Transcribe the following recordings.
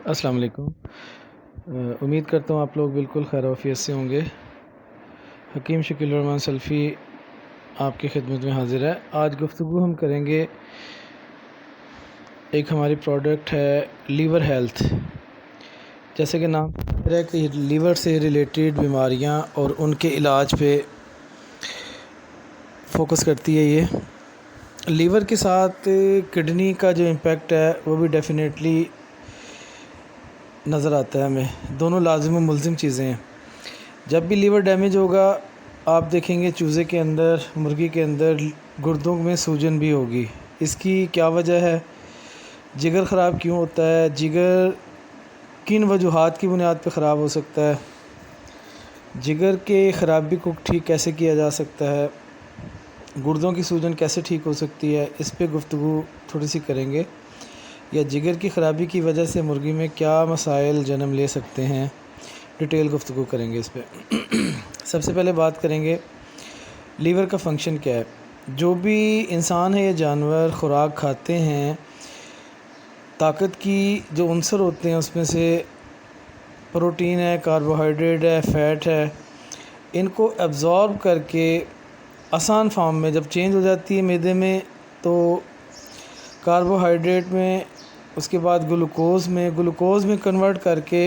السلام علیکم۔ امید کرتا ہوں آپ لوگ بالکل خیر و عافیت سے ہوں گے۔ حکیم شکیل الرحمن سلفی آپ کی خدمت میں حاضر ہے۔ آج گفتگو ہم کریں گے، ایک ہماری پروڈکٹ ہے لیور ہیلتھ۔ جیسے کہ نام ہے کہ لیور سے ریلیٹڈ بیماریاں اور ان کے علاج پہ فوکس کرتی ہے۔ یہ لیور کے ساتھ کڈنی کا جو امپیکٹ ہے وہ بھی ڈیفینیٹلی نظر آتا ہے ہمیں۔ دونوں لازم و ملزم چیزیں ہیں۔ جب بھی لیور ڈیمیج ہوگا آپ دیکھیں گے چوزے کے اندر، مرغی کے اندر گردوں میں سوجن بھی ہوگی۔ اس کی کیا وجہ ہے؟ جگر خراب کیوں ہوتا ہے؟ جگر کن وجوہات کی بنیاد پہ خراب ہو سکتا ہے؟ جگر کے خرابی کو ٹھیک کیسے کیا جا سکتا ہے؟ گردوں کی سوجن کیسے ٹھیک ہو سکتی ہے؟ اس پہ گفتگو تھوڑی سی کریں گے۔ یا جگر کی خرابی کی وجہ سے مرغی میں کیا مسائل جنم لے سکتے ہیں، ڈیٹیل گفتگو کریں گے اس پہ۔ سب سے پہلے بات کریں گے لیور کا فنکشن کیا ہے۔ جو بھی انسان ہے یا جانور خوراک کھاتے ہیں، طاقت کی جو عنصر ہوتے ہیں اس میں سے پروٹین ہے، کاربوہائیڈریٹ ہے، فیٹ ہے، ان کو ایبزارب کر کے آسان فارم میں جب چینج ہو جاتی ہے معدے میں، تو کاربوہائیڈریٹ میں، اس کے بعد گلوکوز میں کنورٹ کر کے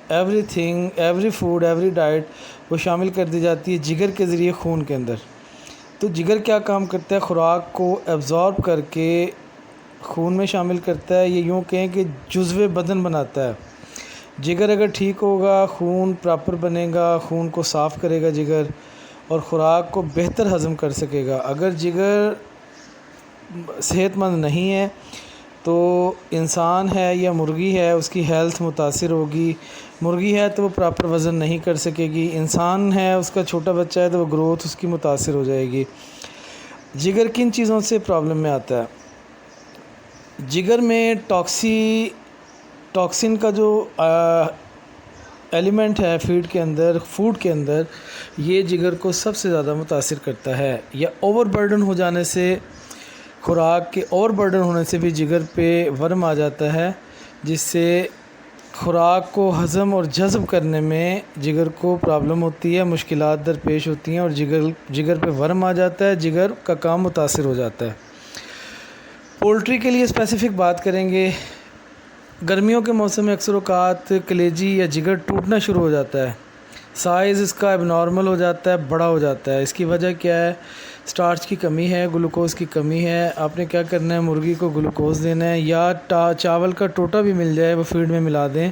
every thing, every food, every diet وہ شامل کر دی جاتی ہے جگر کے ذریعے خون کے اندر۔ تو جگر کیا کام کرتا ہے؟ خوراک کو ایبزارب کر کے خون میں شامل کرتا ہے۔ یہ یوں کہیں کہ جزو بدن بناتا ہے۔ جگر اگر ٹھیک ہوگا، خون پراپر بنے گا، خون کو صاف کرے گا جگر، اور خوراک کو بہتر ہضم کر سکے گا۔ اگر جگر صحت مند نہیں ہے تو انسان ہے یا مرغی ہے اس کی ہیلتھ متاثر ہوگی۔ مرغی ہے تو وہ پراپر وزن نہیں کر سکے گی، انسان ہے اس کا چھوٹا بچہ ہے تو وہ گروتھ اس کی متاثر ہو جائے گی۔ جگر کن چیزوں سے پرابلم میں آتا ہے؟ جگر میں ٹاکسن کا جو ایلیمنٹ ہے فوڈ کے اندر، یہ جگر کو سب سے زیادہ متاثر کرتا ہے۔ یا اوور برڈن ہو جانے سے، خوراک کے اوور برڈن ہونے سے بھی جگر پہ ورم آ جاتا ہے، جس سے خوراک کو ہضم اور جذب کرنے میں جگر کو پرابلم ہوتی ہے، مشکلات درپیش ہوتی ہیں، اور جگر پہ ورم آ جاتا ہے، جگر کا کام متاثر ہو جاتا ہے۔ پولٹری کے لیے اسپیسیفک بات کریں گے۔ گرمیوں کے موسم میں اکثر اوقات کلیجی یا جگر ٹوٹنا شروع ہو جاتا ہے، سائز اس کا اب نارمل ہو جاتا ہے، بڑا ہو جاتا ہے۔ اس کی وجہ کیا ہے؟ سٹارچ کی کمی ہے، گلوکوز کی کمی ہے۔ آپ نے کیا کرنا ہے؟ مرغی کو گلوکوز دینا ہے، یا چاول کا ٹوٹا بھی مل جائے وہ فیڈ میں ملا دیں۔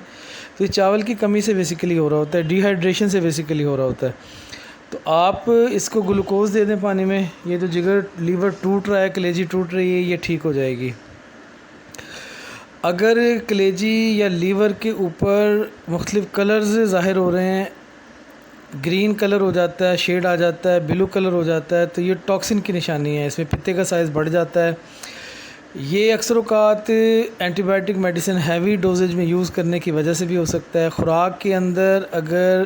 تو یہ چاول کی کمی سے بیسیکلی ہو رہا ہوتا ہے، ڈی ہائیڈریشن سے بیسیکلی ہو رہا ہوتا ہے۔ تو آپ اس کو گلوکوز دے دیں پانی میں، یہ جو جگر لیور ٹوٹ رہا ہے، کلیجی ٹوٹ رہی ہے، یہ ٹھیک ہو جائے گی۔ اگر کلیجی یا لیور کے اوپر مختلف کلرز ظاہر ہو رہے ہیں، گرین کلر ہو جاتا ہے، شیڈ آ جاتا ہے، بلو کلر ہو جاتا ہے، تو یہ ٹاکسن کی نشانی ہے، اس میں پتے کا سائز بڑھ جاتا ہے۔ یہ اکثر اوقات antibiotic medicine heavy dosage میں یوز کرنے کی وجہ سے بھی ہو سکتا ہے۔ خوراک کے اندر اگر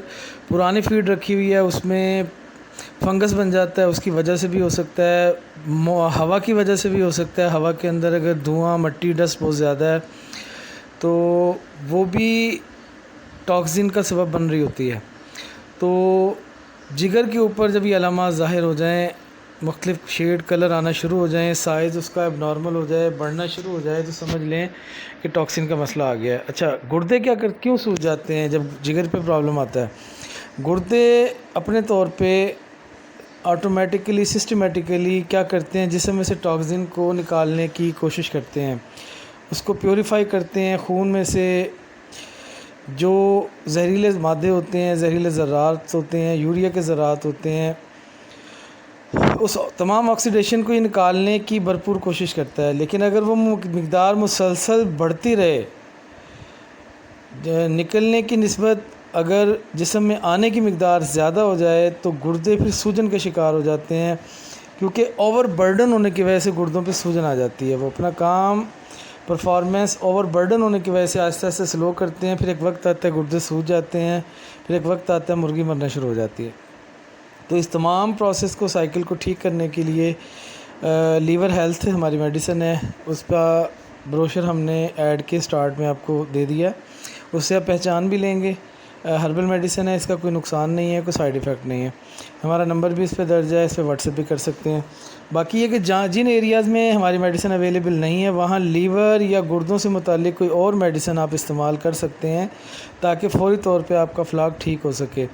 پرانی فیڈ رکھی ہوئی ہے اس میں فنگس بن جاتا ہے، اس کی وجہ سے بھی ہو سکتا ہے۔ ہوا کی وجہ سے بھی ہو سکتا ہے، ہوا کے اندر اگر دھواں، مٹی، ڈسٹ بہت زیادہ ہے تو وہ بھی ٹاکسن کا سبب بن رہی ہوتی ہے۔ تو جگر کے اوپر جب یہ علامات ظاہر ہو جائیں، مختلف شیڈ کلر آنا شروع ہو جائیں، سائز اس کا اب نارمل ہو جائے، بڑھنا شروع ہو جائے، تو سمجھ لیں کہ ٹاکسن کا مسئلہ آ گیا ہے۔ اچھا، گردے کیوں سوج جاتے ہیں جب جگر پہ پرابلم آتا ہے؟ گردے اپنے طور پہ آٹومیٹکلی، سسٹمیٹکلی کیا کرتے ہیں؟ جسم میں سے ٹاکسن کو نکالنے کی کوشش کرتے ہیں، اس کو پیوریفائی کرتے ہیں۔ خون میں سے جو زہریلے مادے ہوتے ہیں، زہریلے ذرات ہوتے ہیں، یوریا کے ذرات ہوتے ہیں، اس تمام آکسیڈیشن کو یہ نکالنے کی بھرپور کوشش کرتا ہے۔ لیکن اگر وہ مقدار مسلسل بڑھتی رہے، نکلنے کی نسبت اگر جسم میں آنے کی مقدار زیادہ ہو جائے تو گردے پھر سوجن کے شکار ہو جاتے ہیں، کیونکہ اوور برڈن ہونے کی وجہ سے گردوں پہ سوجن آ جاتی ہے۔ وہ اپنا کام، پرفارمنس اوور برڈن ہونے کی وجہ سے آہستہ آہستہ سلو کرتے ہیں، پھر ایک وقت آتا ہے گردے سوج جاتے ہیں، پھر ایک وقت آتا ہے مرغی مرنا شروع ہو جاتی ہے۔ تو اس تمام پروسیس کو، سائیکل کو ٹھیک کرنے کے لیے لیور ہیلتھ ہماری میڈیسن ہے، اس کا بروشر ہم نے ایڈ کے سٹارٹ میں آپ کو دے دیا ہے، اس سے آپ پہچان بھی لیں گے۔ ہربل میڈیسن ہے، اس کا کوئی نقصان نہیں ہے، کوئی سائیڈ ایفیکٹ نہیں ہے۔ ہمارا نمبر بھی اس پہ درج ہے، اس پہ واٹس ایپ بھی کر سکتے ہیں۔ باقی یہ کہ جن ایریاز میں ہماری میڈیسن اویلیبل نہیں ہے وہاں لیور یا گردوں سے متعلق کوئی اور میڈیسن آپ استعمال کر سکتے ہیں تاکہ فوری طور پہ آپ کا فلاگ ٹھیک ہو سکے۔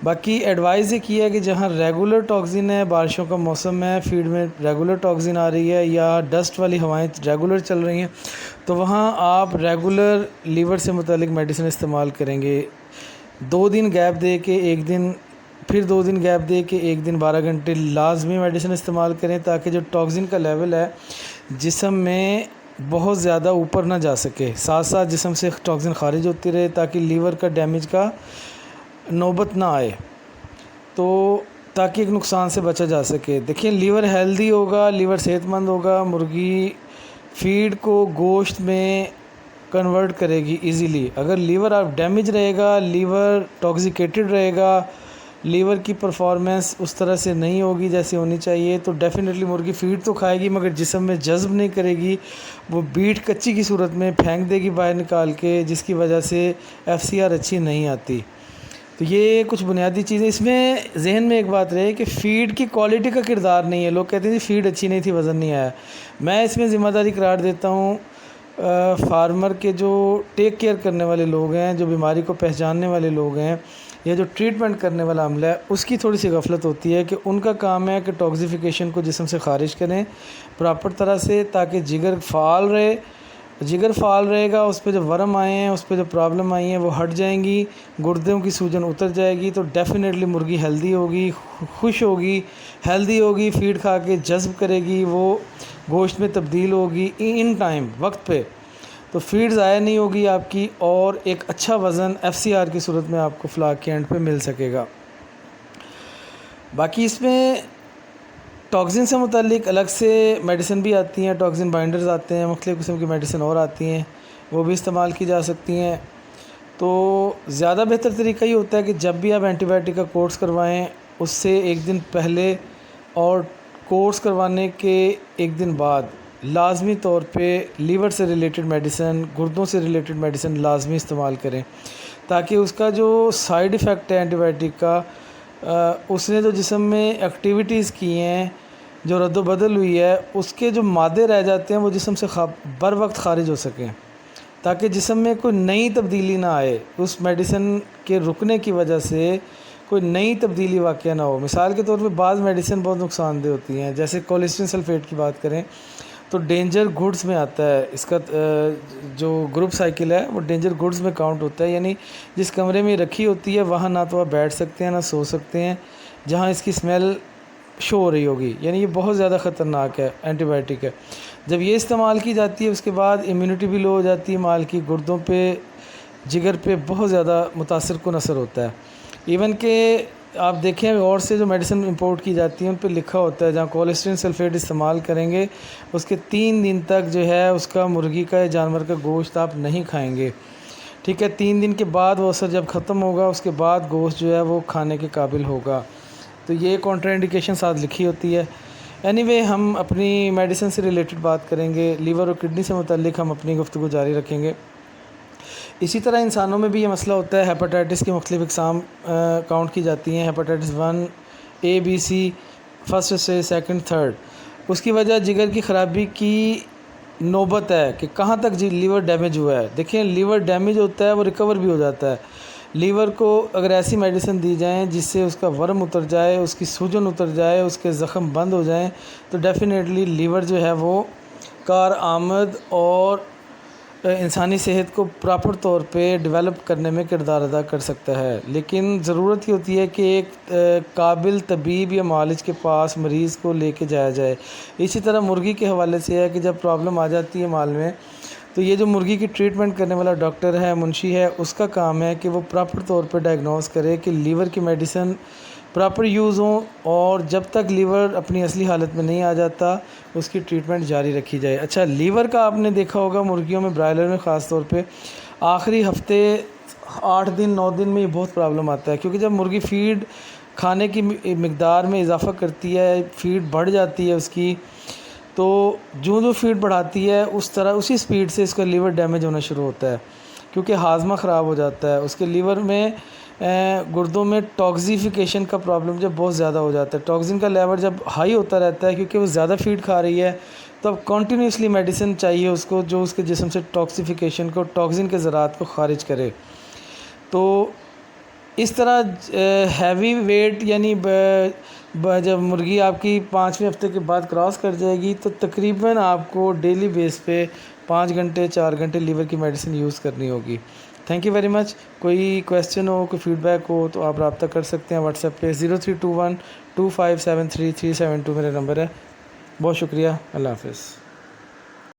باقی ایڈوائز یہ کیا ہے کہ جہاں ریگولر ٹاکسن ہے، بارشوں کا موسم ہے، فیڈ میں ریگولر ٹاکسن آ رہی ہے یا ڈسٹ والی ہوائیں ریگولر چل رہی ہیں، تو وہاں آپ ریگولر لیور سے متعلق میڈیسن استعمال کریں گے۔ 2 دن گیپ دے کے ایک دن، پھر 2 دن گیپ دے کے ایک دن 12 گھنٹے لازمی میڈیسن استعمال کریں تاکہ جو ٹاکسن کا لیول ہے جسم میں بہت زیادہ اوپر نہ جا سکے، ساتھ ساتھ جسم سے ٹاکسن خارج ہوتی رہے تاکہ لیور کا ڈیمیج کا نوبت نہ آئے، تو تاکہ ایک نقصان سے بچا جا سکے۔ دیکھیں لیور ہیلدی ہوگا، لیور صحت مند ہوگا، مرغی فیڈ کو گوشت میں کنورٹ کرے گی ایزیلی۔ اگر لیور آپ ڈیمیج رہے گا، لیور ٹاکسیکیٹڈ رہے گا، لیور کی پرفارمنس اس طرح سے نہیں ہوگی جیسی ہونی چاہیے، تو ڈیفینیٹلی مرغی فیڈ تو کھائے گی مگر جسم میں جذب نہیں کرے گی، وہ بیٹ کچی کی صورت میں پھینک دے گی باہر نکال کے، جس کی وجہ سے FCR اچھی نہیں آتی۔ تو یہ کچھ بنیادی چیزیں اس میں ذہن میں ایک بات رہے کہ فیڈ کی کوالٹی کا کردار نہیں ہے۔ لوگ کہتے ہیں جی فیڈ اچھی نہیں تھی، وزن نہیں آیا۔ میں اس میں ذمہ داری قرار دیتا ہوں فارمر کے جو ٹیک کیئر کرنے والے لوگ ہیں، جو بیماری کو پہچاننے والے لوگ ہیں، یا جو ٹریٹمنٹ کرنے والا عملہ ہے، اس کی تھوڑی سی غفلت ہوتی ہے کہ ان کا کام ہے کہ ٹاکسیفیکیشن کو جسم سے خارج کریں پراپر طرح سے تاکہ جگر فعال رہے۔ جگر فعال رہے گا، اس پہ جو ورم آئے ہیں، اس پہ جو پرابلم آئی ہیں وہ ہٹ جائیں گی، گردوں کی سوجن اتر جائے گی، تو ڈیفینیٹلی مرغی ہیلدی ہوگی، خوش ہوگی، ہیلدی ہوگی، فیڈ کھا کے جذب کرے گی، وہ گوشت میں تبدیل ہوگی ان ٹائم، وقت پہ، تو فیڈ ضائع نہیں ہوگی آپ کی، اور ایک اچھا وزن FCR کی صورت میں آپ کو فلاگ کے اینڈ پہ مل سکے گا۔ باقی اس میں ٹاکسن سے متعلق الگ سے میڈیسن بھی آتی ہیں، ٹاکسن بائنڈرز آتے ہیں، مختلف قسم کی میڈیسن اور آتی ہیں، وہ بھی استعمال کی جا سکتی ہیں۔ تو زیادہ بہتر طریقہ یہ ہوتا ہے کہ جب بھی آپ اینٹی بائیوٹک کا کورس کروائیں اس سے ایک دن پہلے اور کورس کروانے کے ایک دن بعد لازمی طور پہ لیور سے ریلیٹڈ میڈیسن، گردوں سے ریلیٹڈ میڈیسن لازمی استعمال کریں تاکہ اس کا جو سائیڈ ایفیکٹ ہے اینٹی بائیوٹک کا، اس نے جو جسم میں ایکٹیویٹیز کی ہیں، جو رد و بدل ہوئی ہے، اس کے جو مادے رہ جاتے ہیں وہ جسم سے بر وقت خارج ہو سکیں تاکہ جسم میں کوئی نئی تبدیلی نہ آئے، اس میڈیسن کے رکنے کی وجہ سے کوئی نئی تبدیلی واقع نہ ہو۔ مثال کے طور پہ بعض میڈیسن بہت نقصان دہ ہوتی ہیں، جیسے کولیسٹرین سلفیٹ کی بات کریں تو ڈینجر گڈز میں آتا ہے، اس کا جو گروپ سائیکل ہے وہ ڈینجر گڈز میں کاؤنٹ ہوتا ہے، یعنی جس کمرے میں رکھی ہوتی ہے وہاں نہ تو آپ بیٹھ سکتے ہیں نہ سو سکتے ہیں جہاں اس کی اسمیل شو ہو رہی ہوگی، یعنی یہ بہت زیادہ خطرناک ہے، اینٹی بائیوٹک ہے۔ جب یہ استعمال کی جاتی ہے اس کے بعد امیونٹی بھی لو ہو جاتی ہے مال کی، گردوں پہ، جگر پہ بہت زیادہ متاثر کن اثر ہوتا ہے۔ ایون کہ آپ دیکھیں غور سے جو میڈیسن امپورٹ کی جاتی ہیں ان پہ لکھا ہوتا ہے جہاں کولیسٹرین سلفیٹ استعمال کریں گے اس کے 3 دن تک جو ہے اس کا مرغی کا یا جانور کا گوشت آپ نہیں کھائیں گے، ٹھیک ہے۔ 3 دن کے بعد وہ اثر جب ختم ہوگا اس کے بعد گوشت جو ہے وہ کھانے کے قابل ہوگا، تو یہ کانٹرا انڈیکیشن ساتھ لکھی ہوتی ہے۔ اینی وے ہم اپنی میڈیسن سے ریلیٹڈ بات کریں گے، لیور اور کڈنی سے متعلق ہم اپنی گفتگو جاری رکھیں گے۔ اسی طرح انسانوں میں بھی یہ مسئلہ ہوتا ہے، ہیپاٹائٹس کی مختلف اقسام کاؤنٹ کی جاتی ہیں، hepatitis 1 A B C، first سے سیکنڈ تھرڈ، اس کی وجہ جگر کی خرابی کی نوبت ہے کہ کہاں تک جی لیور ڈیمیج ہوا ہے۔ دیکھیں لیور ڈیمیج ہوتا ہے وہ ریکور بھی ہو جاتا ہے، لیور کو اگر ایسی میڈیسن دی جائیں جس سے اس کا ورم اتر جائے، اس کی سوجن اتر جائے، اس کے زخم بند ہو جائیں، تو ڈیفینیٹلی لیور جو ہے وہ کارآمد اور انسانی صحت کو پراپر طور پہ ڈیولپ کرنے میں کردار ادا کر سکتا ہے۔ لیکن ضرورت ہی ہوتی ہے کہ ایک قابل طبیب یا معالج کے پاس مریض کو لے کے جایا جائے۔ اسی طرح مرغی کے حوالے سے ہے کہ جب پرابلم آ جاتی ہے مال میں، تو یہ جو مرغی کی ٹریٹمنٹ کرنے والا ڈاکٹر ہے، منشی ہے، اس کا کام ہے کہ وہ پراپر طور پہ ڈائگنوز کرے کہ لیور کی میڈیسن پراپر یوز ہوں، اور جب تک لیور اپنی اصلی حالت میں نہیں آ جاتا اس کی ٹریٹمنٹ جاری رکھی جائے۔ اچھا لیور کا آپ نے دیکھا ہوگا مرغیوں میں، برائلر میں خاص طور پہ آخری ہفتے 8 دن 9 دن میں یہ بہت پرابلم آتا ہے، کیونکہ جب مرغی فیڈ کھانے کی مقدار میں اضافہ کرتی ہے، فیڈ بڑھ جاتی ہے اس کی، تو جو فیڈ بڑھاتی ہے اس طرح اسی سپیڈ سے اس کا لیور ڈیمیج ہونا شروع ہوتا ہے، کیونکہ ہاضمہ خراب ہو جاتا ہے، اس کے لیور میں گردوں میں ٹاکسیفیکیشن کا پرابلم جب بہت زیادہ ہو جاتا ہے، ٹاکسن کا لیول جب ہائی ہوتا رہتا ہے کیونکہ وہ زیادہ فیڈ کھا رہی ہے، تو اب کنٹینیوسلی میڈیسن چاہیے اس کو جو اس کے جسم سے ٹاکسیفیکیشن کو، ٹاکسن کے ذرات کو خارج کرے۔ تو اس طرح ہیوی ویٹ یعنی جب مرغی آپ کی 5ویں ہفتے کے بعد کراس کر جائے گی تو تقریباً آپ کو ڈیلی بیس پہ 5 گھنٹے 4 گھنٹے لیور کی میڈیسن یوز کرنی ہوگی۔ Thank you very much. کوئی کویسچن ہو، کوئی فیڈ بیک ہو تو آپ رابطہ کر سکتے ہیں واٹس ایپ پہ 032125733372 میرا نمبر ہے۔ بہت شکریہ، اللہ حافظ۔